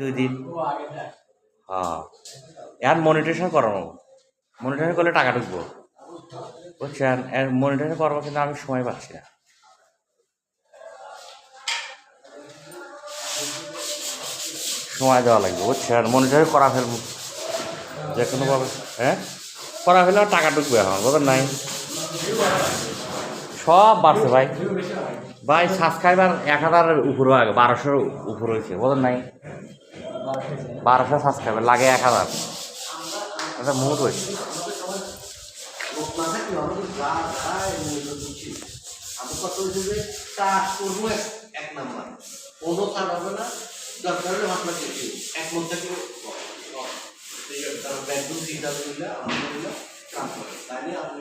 2 দিন। হ্যাঁ, এখন মনিটেশন করানো, মনিটেশন করলে টাকা ঢুকবো, বুঝছেন? মনিটেশন করবো, কিন্তু আমি সময় পাচ্ছি না। সময় দেওয়া লাগবে, বুঝছেন? মনিটর করা ফেলবো যে কোনোভাবে। হ্যাঁ, করা ফেলে টাকা ঢুকবে এখন, বুঝলেন নাই? সব বাড়ছে ভাই। ভাই সাবস্ক্রাইবার 1000-এর উপরে হয়, 1200-এর উপরে হয়েছে, বুঝলেন নাই? 1200 সাবস্ক্রাইবার লাগে 1000, এটা মুড হয়েছে। এক নাম্বার কোনো কাজ হবে না, দরকার হলে আপনার এক মন থেকে ব্যাংক সিদ্ধান্ত নিলে আলহামদুলিল্লাহ কাজ করে, তাই নিয়ে আপনি